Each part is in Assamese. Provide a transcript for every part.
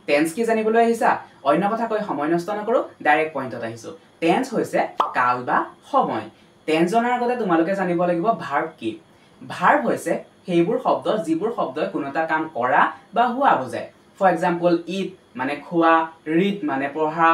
টেন্স কি জানিবলৈ আহিছা অন্য কথা কৈ সময় নষ্ট নকৰো ডাইৰেক্ট পইণ্টত আহিছো টেন্স হৈছে কাল বা সময় টেন্স জনাৰ আগতে তোমালোকে জানিব লাগিব ভাৰ্ব কি ভাৰ্ব হৈছে সেইবোৰ শব্দ যিবোৰ শব্দই কোনো এটা কাম কৰা বা হোৱা বুজায় ফৰ এক্সাম্পল ইট মানে খোৱা ৰিড মানে পঢ়া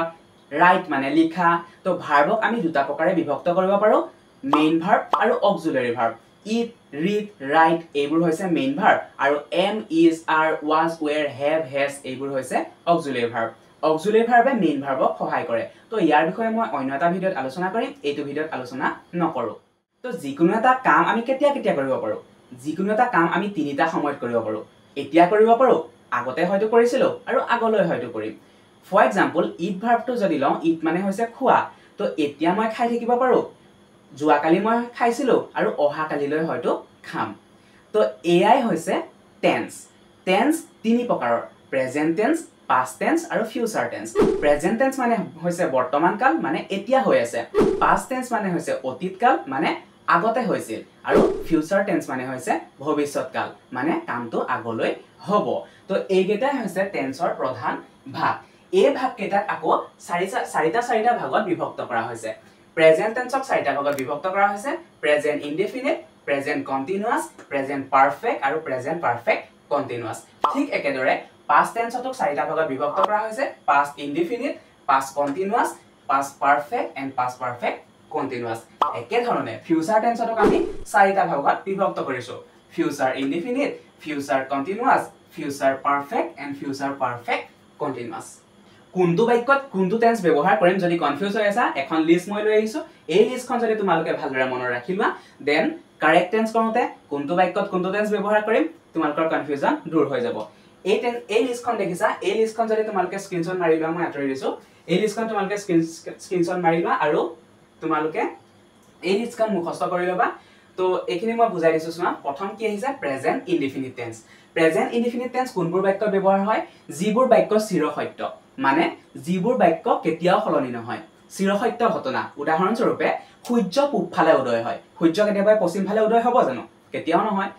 ৰাইট মানে লিখা তো ভাৰ্বক আমি দুটা প্ৰকাৰে বিভক্ত কৰিব পাৰো মেইন ভাৰ্ব আৰু auxiliary verb eat read write এইবোৰ হৈছে মেইন ভাৰ্ব আৰু am is are was were have has এইবোৰ হৈছে অক্সিলাৰী ভাৰ্ব অক্সিলাৰী ভাৰ্বে মেইন ভাৰ্বক সহায় কৰে তো ইয়াৰ বিষয়ে মই অন্য এটা ভিডিঅ'ত আলোচনা কৰিম এইটো ভিডিঅ'ত আলোচনা নকৰো তো যিকোনো এটা কাম আমি কেতিয়া কেতিয়া কৰিব পাৰো যিকোনো এটা কাম আমি তিনিটা সময়ত কৰিব পাৰো এতিয়া কৰিব পাৰো আগতে হয়তো কৰিছিলো আৰু আগলৈ হয়তো কৰিম ফৰ এক্সাম্পল ইট ভাৰ্বটো যদি লওঁ ইট মানে হৈছে খোৱা তো এতিয়া মই খাই থাকিব পাৰো যোৱাকালি মই খাইছিলো আৰু অহা কালিলৈ হয়তো খাম তো এআই হৈছে টেন্স টেন্স তিনি প্ৰকাৰৰ প্ৰেজেন্ট টেন্স past tense আৰু future tense present tense মানে হৈছে বৰ্তমান কাল মানে এতিয়া হৈ আছে past tense মানে হৈছে অতীত কাল মানে আগতে হৈছিল আৰু future tense মানে হৈছে ভৱিষ্যত কাল মানে কামটো আগলৈ হ'ব তো এইকেইটা হৈছে টেন্সৰ প্ৰধান ভাগ এই ভাগ কেইটাক আকৌ চাৰিটা ভাগত বিভক্ত কৰা হৈছে প্ৰেজেন্ট টেন্সক চাৰিটা ভাগত বিভক্ত কৰা হৈছে present indefinite present continuous present perfect আৰু প্ৰেজেন্ট পাৰফেক্ট কন্টিনিউয়াস ঠিক একেদৰে past tense অতক চাৰিটা ভাগত বিভক্ত কৰা হৈছে past indefinite past continuous past perfect and past perfect continuous একে ধৰণে future tense অতক আমি চাৰিটা ভাগত বিভক্ত কৰিছো future indefinite future continuous future perfect and future perfect continuous কোনটো বাক্যত কোনটো টেন্স ব্যৱহাৰ কৰিম যদি কনফিউজ হৈ আছা এখন লিষ্ট মই লৈ আহিছো এই লিষ্টখন যদি তোমালোকে ভালদৰে মনত ৰাখিবা দেন কাৰেক্ট টেন্স কৰোতে কোনটো বাক্যত কোনটো টেন্স ব্যৱহাৰ কৰিম তোমালোকৰ কনফিউজন দূৰ হৈ যাব এই লিষ্টখন দেখিছা এই লিষ্টখন যদি তোমালোকে স্ক্ৰিনশ্বট মাৰি লোৱা মই আঁতৰি দিছো এই লিষ্টখন তোমালোকে স্ক্ৰিনশ্বট মাৰি লোৱা আৰু তোমালোকে এই লিষ্টখন মুখস্থ কৰি ল'বা তো এইখিনি মই বুজাই দিছো চোৱা প্ৰথম কি আহিছে present indefinite tense present indefinite tense কোনবোৰ বাক্য ব্যৱহাৰ হয় যিবোৰ বাক্য চিৰসত্য মানে যিবোৰ বাক্য কেতিয়াও সলনি নহয় চিৰসত্য ঘটনা উদাহৰণ স্বৰূপে সূৰ্য পূবফালে উদয় হয় সূৰ্য কেতিয়াবা পশ্চিম ফালে উদয় হ'ব জানো কেতিয়াও নহয়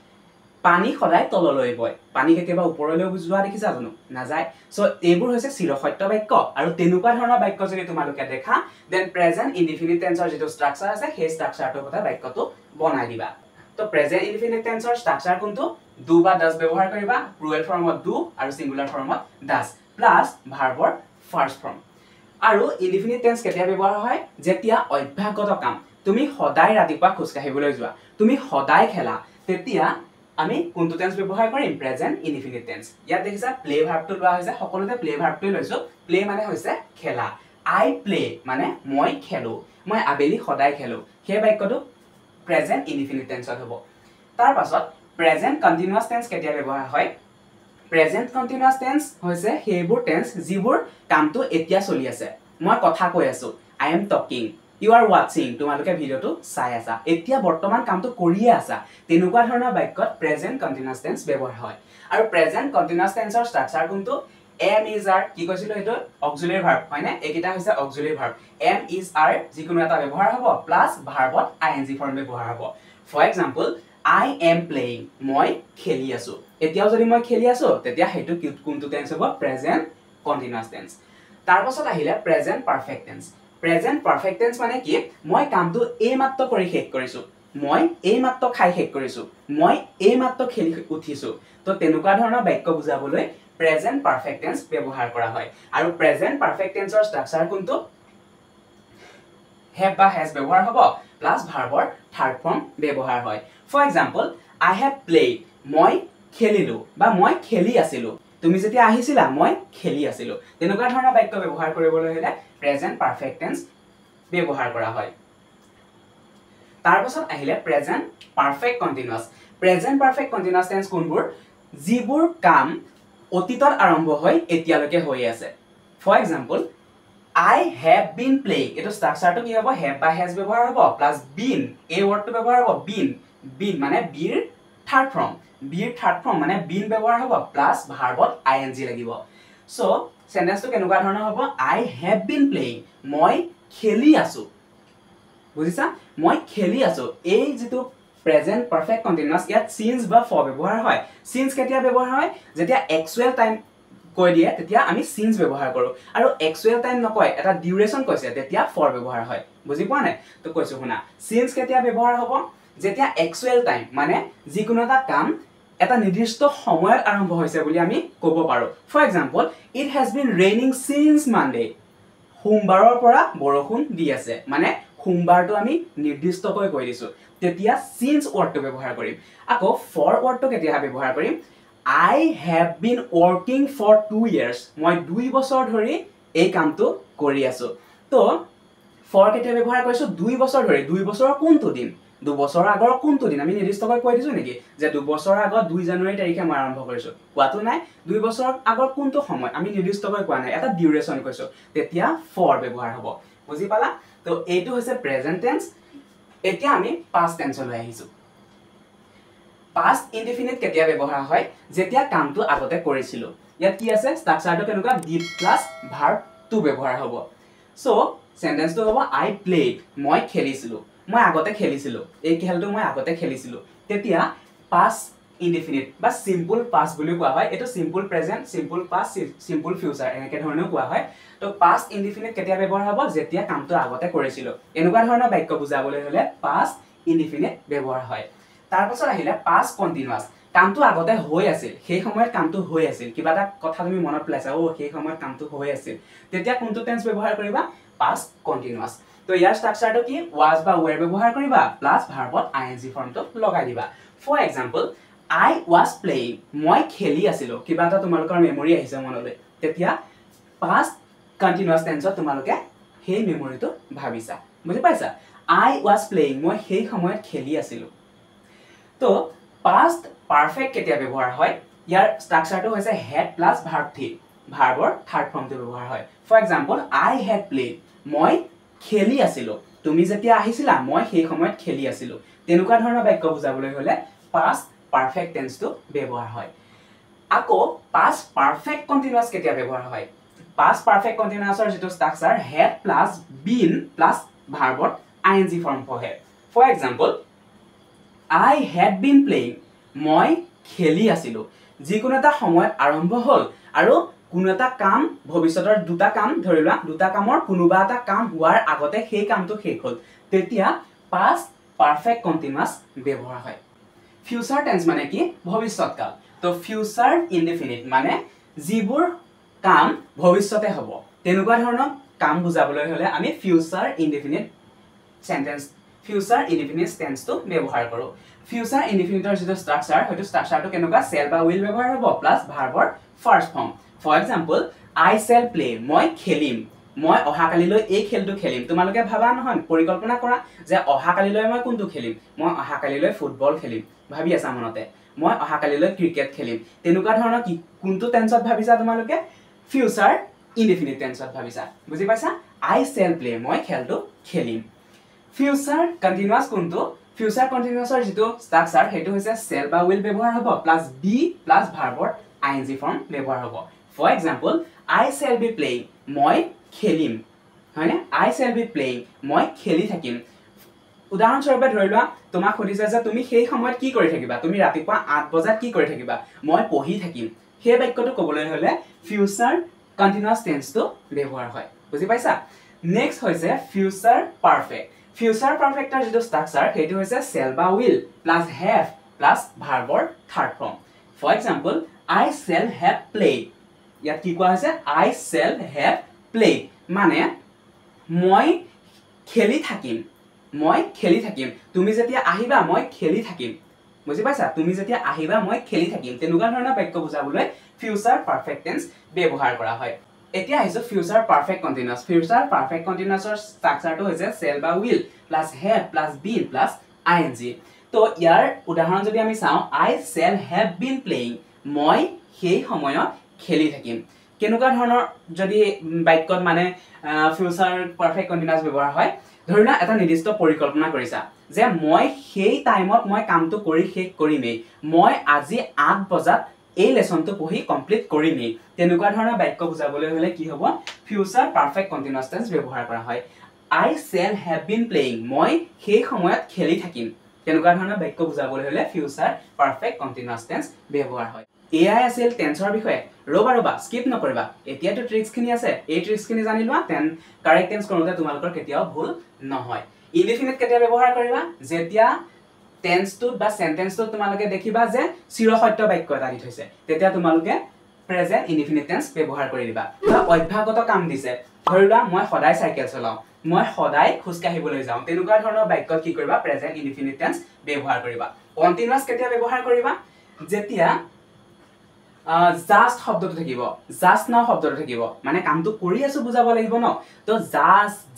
পানী সদায় তললৈ বয় পানী কেতিয়াবা ওপৰলৈ যোৱা দেখিছা জানো নাযায় সো এইবোৰ হৈছে চিৰসত্য বাক্য আৰু তেনেকুৱা ধৰণৰ বাক্য যদি তোমালোকে দেখা দেন প্ৰেজেন্ট ইনডিফিনিট টেন্সৰ যেটো ষ্ট্ৰাকচাৰ আছে সেই ষ্ট্ৰাকচাৰটোৰ কথা বাক্যটো বনাই দিবা তো প্ৰেজেন্ট ইনডিফিনিট টেন্সৰ ষ্ট্ৰাকচাৰ কোনটো ডু বা ডাজ ব্যৱহাৰ কৰিবা প্লুৰেল ফৰ্মত ডু আৰু সিঙ্গুলাৰ ফৰ্মত ডাজ প্লাস ভাৰ্বৰ ফাৰ্স্ট ফৰ্ম আৰু ইনডিফিনিট টেন্স কেতিয়া ব্যৱহাৰ হয় যেতিয়া অভ্যাসগত কাম তুমি সদায় ৰাতিপুৱা খোজ কাঢ়িবলৈ যোৱা তুমি সদায় খেলা তেতিয়া আমি কোনটো টেন্স ব্যৱহাৰ কৰিম প্ৰেজেন্ট ইনডিফিনিট টেন্স ইয়াত দেখিছা প্লে ভাৰ্বটো লোৱা হৈছে সকলোতে প্লে ভাৰ্বটো লৈছো প্লে মানে হৈছে খেলা আই প্লে মানে মই খেলো মই আবেলি সদায় খেলো সেই বাক্যটো প্ৰেজেন্ট ইনডিফিনিট টেন্সত হ'ব তাৰ পাছত প্ৰেজেন্ট কন্টিনিউয়াস টেন্স কেতিয়া ব্যৱহাৰ হয় প্ৰেজেন্ট কন্টিনিউয়াস টেন্স হৈছে সেইবোৰ টেন্স যিবোৰ কামটো এতিয়া চলি আছে মই কথা কৈ আছো I am talking You are watching তোমালোকে ভিডিওটো চাই আছা এতিয়া বৰ্তমান কামটো কৰিয়ে আছা তেনেকুৱা ধৰণৰ বাক্যত প্ৰেজেন্ট কন্টিনিউয়াস টেন্স ব্যৱহাৰ হয় আৰু প্ৰেজেন্ট কন্টিনিউয়াস টেন্সৰ ষ্ট্ৰাকচাৰ কোনটো am is are কি কৈছিলো এটো অক্সিলাৰী ভাৰ্ব হয়নে এইকিটা হৈছে auxiliary verb am is are যিকোনো এটা ব্যৱহাৰ হ'ব প্লাস ভাৰ্বত ing ফৰ্ম ব্যৱহাৰ হ'ব for example I am playing মই খেলি আছো এতিয়াও যদি মই খেলি আছো তেতিয়া হেতু কোনটো টেন্স হ'ব প্ৰেজেন্ট কন্টিনিউয়াস টেন্স তাৰ পাছত আহিলে present perfect tense present perfect tense মানে কি মই কামটো এইমাত্ৰ কৰি শেষ কৰিছো মই এইমাত্ৰ খাই শেষ কৰিছো মই এইমাত্ৰ খেলি উঠিছো তো তেনেকুৱা ধৰণৰ বাক্য বুজাবলৈ প্ৰেজেন্ট পাৰফেক্ট টেন্স ব্যৱহাৰ কৰা হয় আৰু প্ৰেজেন্ট পাৰফেক্ট টেন্সৰ ষ্ট্ৰাকচাৰ কোনটো have বা has ব্যৱহাৰ হ'ব প্লাস ভাৰ্বৰ থাৰ্ড ফৰ্ম ব্যৱহাৰ হয় for example I have played মই খেলিলো বা মই খেলি আছিলো তুমি যেতিয়া আহিছিলা মই খেলি আছিলো তেনেকুৱা ধৰণৰ বাক্য ব্যৱহাৰ কৰিবলৈ হলে প্ৰেজেন্ট পাৰফেক্ট টেন্স ব্যৱহাৰ কৰা হয় তাৰ পাছত আহিলে প্ৰেজেন্ট পাৰফেক্ট কন্টিনিউয়াস টেন্স কোনবোৰ যিবোৰ কাম অতীতত আৰম্ভ হৈ এতিয়ালৈকে হৈ আছে for example I have been playing এটো ষ্ট্ৰাকচাৰটো কি হ'ব have বা has ব্যৱহাৰ হ'ব প্লাস been এই ওয়াৰ্ডটো ব্যৱহাৰ হ'ব been মানে be ৰ থাৰ্ড ফৰ্ম মানে been ব্যৱহাৰ হ'ব প্লাস ভাৰ্বত ing লাগিব সো সেন্টেন্সটো কেনেকুৱা ধৰণৰ হ'ব I have been playing মই খেলি আছো বুজিছা মই খেলি আছো এই যেটো প্ৰেজেন্ট পাৰফেক্ট কন্টিনিউয়াস ইয়াত since বা for ব্যৱহাৰ হয় since কেতিয়া ব্যৱহাৰ হয় যেতিয়া এক্চুয়াল টাইম কৈ দিয়ে তেতিয়া আমি সিন্স ব্যৱহাৰ কৰো আৰু একচুৱেল টাইম নকয় এটা ডিউৰেচন কৈছে তেতিয়া ফৰ ব্যৱহাৰ হয় বুজি পোৱা নাই তো কৈছো শুনা সিন্স কেতিয়া ব্যৱহাৰ হ'ব যেতিয়া একচুৱেল টাইম মানে যিকোনো এটা কাম এটা নিৰ্দিষ্ট সময়ত আৰম্ভ হৈছে বুলি আমি ক'ব পাৰো for example it has been raining since Monday সোমবাৰৰ পৰা বৰষুণ দি আছে মানে সোমবাৰটো আমি নিৰ্দিষ্টকৈ কৈ দিছো তেতিয়া সিন্স ওয়াৰ্ডটো ব্যৱহাৰ কৰিম আকৌ ফৰ ওয়াৰ্ডটো কেতিয়া ব্যৱহাৰ কৰিম I have been working for 2 years মই 2 বছৰ ধৰি এই কামটো কৰি আছো তো ফৰ কেতিয়া ব্যৱহাৰ কৰিছো 2 বছৰ ধৰি 2 বছৰৰ কোনটো দিন 2 বছৰৰ আগৰ কোনটো দিন আমি নিৰ্দিষ্টকৈ কৈ দিছো নেকি যে 2 বছৰৰ আগত 2 জানুৱাৰী তাৰিখে মই আৰম্ভ কৰিছো কোৱাটো নাই 2 বছৰৰ আগৰ কোনটো সময় আমি নিৰ্দিষ্টকৈ কোৱা নাই এটা ডিউৰেচন কৈছো তেতিয়া ফৰ ব্যৱহাৰ হ'ব বুজি পালা তো এইটো হৈছে প্ৰেজেন্ট টেন্স এতিয়া আমি পাষ্ট টেন্সলৈ আহিছো পাষ্ট ইনডিফিনিট কেতিয়া ব্যৱহাৰ হয় যেতিয়া কামটো আগতে কৰিছিলো ইয়াত কি আছে ষ্ট্ৰাকচাৰটো কেনেকুৱা ডিড প্লাস ভাৰ্ব টু ব্যৱহাৰ হ'ব সো সেন্টেন্সটো হ'ব আই প্লেড মই খেলিছিলো মই আগতে খেলিছিলো এই খেলটো মই আগতে খেলিছিলো তেতিয়া পাষ্ট ইনডিফিনিট বা সিম্পল পাষ্ট বুলি কোৱা হয় এটো simple present simple past simple future এনেকে ধৰণেও কোৱা হয় তো পাষ্ট ইনডিফিনিট কেতিয়া ব্যৱহাৰ হ'ব যেতিয়া কামটো আগতে কৰিছিলো এনেকুৱা ধৰণৰ বাক্য বুজাবলৈ হলে পাষ্ট ইনডিফিনিট ব্যৱহাৰ হয় তাৰ পাছত আহিলে পাষ্ট কন্টিনিউয়াস কামটো আগতে হৈ আছিল সেই সময়ত কামটো হৈ আছিল কিবা এটা কথা তুমি মনত পেলাইছা ও সেই সময়ত কামটো হৈ আছিল তেতিয়া কোনটো টেন্স ব্যৱহাৰ কৰিবা পাষ্ট কন্টিনিউয়াস তো ইয়াৰ ষ্ট্ৰাকচাৰটো কি was বা were ব্যৱহাৰ কৰিবা প্লাস ভাৰ্বত ing ফৰ্মটো লগাই দিবা for example I was playing মই খেলি আছিলো কিবা এটা তোমালোকৰ মেমৰি আহিছে মনলৈ তেতিয়া পাষ্ট কন্টিনিউয়াস টেন্সত তোমালোকে সেই মেমৰিটো ভাবিছা বুজি পাইছা I was playing মই সেই সময়ত খেলি আছিলো তো পাষ্ট পারফেক্ট কেতিয়া ব্যৱহাৰ হয় ইয়াৰ ষ্ট্ৰাকচাৰটো হৈছে had প্লাস verb থি ভাৰ্বৰ থাৰ্ড ফৰ্মটো ব্যৱহাৰ হয় for example I had played মই খেলি আছিলো তুমি যেতিয়া আহিছিলা মই সেই সময়ত খেলি আছিলো তেনেকুৱা ধৰণৰ বাক্য বুজাবলৈ হলে পাষ্ট পাৰফেক্ট টেন্সটো ব্যৱহাৰ হয় আকৌ পাষ্ট পাৰফেক্ট কন্টিনিউয়াস কেতিয়া ব্যৱহাৰ হয় পাষ্ট পাৰফেক্ট কন্টিনিউয়াসৰ যেটো structure had plus been plus ভাৰ্বত ing ফৰ্ম পঢ়ে for example I had been playing মই খেলি আছিলো যিকোনো এটা সময়ত আৰম্ভ হল আৰু কোনো এটা কাম ভৱিষ্যতৰ দুটা কাম ধৰিলা দুটা কামৰ কোনোবা এটা কাম হোৱাৰ আগতে সেই কামটো শেষ হল তেতিয়া পাষ্ট পাৰফেক্ট কন্টিনিউয়াস ব্যৱহাৰ হয় ফিউচাৰ টেন্স মানে কি ভৱিষ্যৎ কাল তো ফিউচাৰ ইনডিফিনিট মানে যিবোৰ কাম ভৱিষ্যতে হ'ব তেনেকুৱা ধৰণৰ কাম বুজাবলৈ হলে আমি future indefinite sentence future indefinite টেন্সটো ব্যৱহাৰ কৰো ফিউচাৰ ইনডিফিনিটৰ যেটো ষ্ট্ৰাকচাৰ হয়তো ষ্ট্ৰাকচাৰটো কেনেকুৱা সেল বা উইল ব্যৱহাৰ হ'ব প্লাস ভাৰ্বৰ first form for example I shall play মই খেলিম মই অহাকালিলৈ এই খেলটো খেলিম তোমালোকে ভাবা নহয় পৰিকল্পনা কৰা যে অহাকালিলৈ মই কোনটো খেলিম মই অহাকালিলৈ ফুটবল খেলিম ভাবি আছা মনতে মই অহাকালিলৈ ক্ৰিকেট খেলিম তেনেকুৱা ধৰণৰ কি কোনটো টেন্সত ভাবিছা তোমালোকে ফিউচাৰ ইনডিফিনিট টেন্সত ভাবিছা বুজি পাইছা I shall play মই খেলটো খেলিম ফিউচাৰ কন্টিনিউয়াস কোনটো ফিউচাৰ কন্টিনিউয়াসৰ যেটো ষ্ট্ৰাকচাৰ হেতু হৈছে shall বা will ব্যৱহাৰ হ'ব প্লাস be প্লাস ভাৰ্বৰ ing ফৰ্ম ব্যৱহাৰ হ'ব for example I shall be playing মই খেলিম হয়নে I shall be playing মই খেলি থাকিম উদাহৰণ স্বৰূপে ধৰিলোৱা তোমাক সুধিছে যে তুমি সেই সময়ত কি কৰি থাকিবা তুমি ৰাতিপুৱা 8 বজাত কি কৰি থাকিবা মই পঢ়ি থাকিম সেই বাক্যটো ক'বলৈ হলে ফিউচাৰ কন্টিনিউয়াস টেন্সটো ব্যৱহাৰ হয় বুজি পাইছা নেক্সট হৈছে ফিউচাৰ পাৰফেক্ট ফিউচাৰ পাৰফেক্টৰ যেটো ষ্ট্ৰাকচাৰ হেতু হৈছে shall বা will প্লাস have প্লাস ভাৰ্বৰ third form for example I shall have played ইয়াত কি কোৱা হৈছে I shall have played মানে মই খেলি থাকিম তুমি যেতিয়া আহিবা মই খেলি থাকিম বুজি পাইছা তুমি যেতিয়া আহিবা মই খেলি থাকিম তেনেকুৱা ধৰণৰ বাক্য বুজাবলৈ ফিউচাৰ পাৰফেক্ট টেন্স ব্যৱহাৰ কৰা হয় এতিয়া আহিছো future perfect continuous future perfect কন্টিনিউয়াসৰ ষ্ট্ৰাকচাৰটো হৈছে shall বা will plus have plus been plus ing তো ইয়াৰ উদাহৰণ যদি আমি চাও I shall have been playing মই সেই সময়ত খেলি থাকিম কেনেকুৱা ধৰণৰ যদি বাক্যত মানে ফিউচাৰ পাৰফেক্ট কন্টিনিউয়াস ব্যৱহাৰ হয় ধৰিলা এটা নিৰ্দিষ্ট পৰিকল্পনা কৰিছা যে মই সেই টাইমত মই কামটো কৰি শেষ কৰিমেই মই আজি 8 বজাত এই লেসনটো পঢ়ি কমপ্লিট কৰিমেই তেনেকুৱা ধৰণৰ বাক্য বুজাবলৈ হলে কি হ'ব ফিউচাৰ পাৰফেক্ট কন্টিনিউয়াস টেন্স ব্যৱহাৰ কৰা হয় I shall have been playing মই সেই সময়ত খেলি থাকিম তেনেকুৱা ধৰণৰ বাক্য বুজাবলৈ হলে ফিউচাৰ পাৰফেক্ট কন্টিনিউয়াস টেন্স ব্যৱহাৰ হয় এয়াই আছিল টেন্সৰ বিষয়ে ৰবা স্কিপ নকৰিবা এতিয়াতো ট্ৰিক্সখিনি আছে এই ট্ৰিক্সখিনি জানি লোৱা তেন কাৰেক্ট টেন্স কৰোঁতে তোমালোকৰ কেতিয়াও ভুল নহয় ইনডিফিনিট কেতিয়া ব্যৱহাৰ কৰিবা যেতিয়া টেন্সটোত বা সেন্টেন্সটোত তোমালোকে দেখিবা যে চিৰসত্য বাক্য এটা দি থৈছে তেতিয়া তোমালোকে প্ৰেজেন্ট ইনডিফিনিট টেন্স ব্যৱহাৰ কৰি দিবা বা অভ্যাসগত কাম দিছে ধৰিবা মই সদায় চাইকেল চলাও মই সদায় খোজ কাঢ়িবলৈ যাওঁ তেনেকুৱা ধৰণৰ বাক্যত কি কৰিবা প্ৰেজেন্ট ইনডিফিনিট টেন্স ব্যৱহাৰ কৰিবা কন্টিনিউয়াস কেতিয়া ব্যৱহাৰ কৰিবা যেতিয়া জাস্ট শব্দটো থাকিব জাস্ট নাও শব্দটো থাকিব মানে কামটো কৰি আছো বুজাব লাগিব ন তো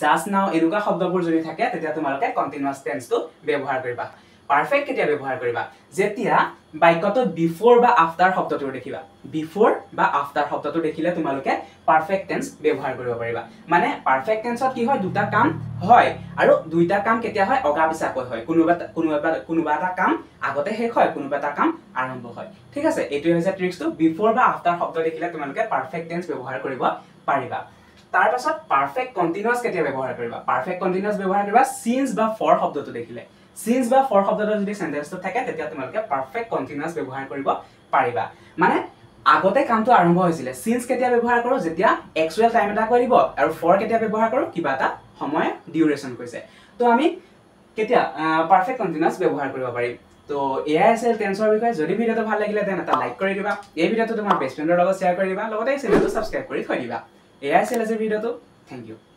জাস্ট নাও এনেকুৱা শব্দবোৰ যদি থাকে তেতিয়া তোমালোকে কন্টিনিউয়াস টেন্সটো ব্যৱহাৰ কৰিবা পাৰফেক্ট কেতিয়া ব্যৱহাৰ কৰিবা যেতিয়া বাক্যটো বিফোৰ বা আফটাৰ শব্দটো দেখিবা বিফোৰ বা আফটাৰ শব্দটো দেখিলে তোমালোকে পাৰফেক্ট টেন্স ব্যৱহাৰ কৰিব পাৰিবা মানে পাৰফেক্ট টেন্সত কি হয় দুটা কাম হয় আৰু দুইটা কাম কেতিয়া হয় অগাপিছাকৈ হয় কোনোবা এটা কাম আগতে শেষ হয় কোনোবা এটা কাম আৰম্ভ হয় ঠিক আছে এটো হৈছে ট্ৰিক্সটো বিফোৰ বা আফটাৰ শব্দ দেখিলে তোমালোকে পাৰফেক্ট টেন্স ব্যৱহাৰ কৰিব পাৰিবা তাৰ পাছত পাৰফেক্ট কন্টিনিউয়াস কেতিয়া ব্যৱহাৰ কৰিবা পাৰফেক্ট কন্টিনিউয়াস ব্যৱহাৰ কৰিবা সিন্স বা ফৰ শব্দটো দেখিলে সিন্স বা ফৰ শব্দটো যদি সেন্টেন্সটো থাকে তেতিয়া তোমালোকে পাৰফেক্ট কন্টিনিউয়াস ব্যৱহাৰ কৰিব পাৰিবা মানে আগতে কামটো আৰম্ভ হৈছিল সিন্স কেতিয়া ব্যৱহাৰ কৰো যেতিয়া এক্সুৱেল টাইম এটা কৈ দিব আৰু ফৰ কেতিয়া ব্যৱহাৰ কৰো কিবা এটা সময় ডিউৰেচন কৈছে তো আমি কেতিয়া পাৰফেক্ট কন্টিনিউয়াস ব্যৱহাৰ কৰিব পাৰিম তো এআই আছিল টেন্সৰ বিষয়ে যদি ভিডিওটো ভাল লাগিলে দেন এটা লাইক কৰি দিবা এই ভিডিওটো তোমাৰ বেষ্ট ফ্ৰেণ্ডৰ লগত শেয়াৰ কৰি দিবা লগতে এই চেনেলটো সাবস্ক্ৰাইব কৰি থৈ দিবা এআই আছিল আজি ভিডিওটো থ্যাংক ইউ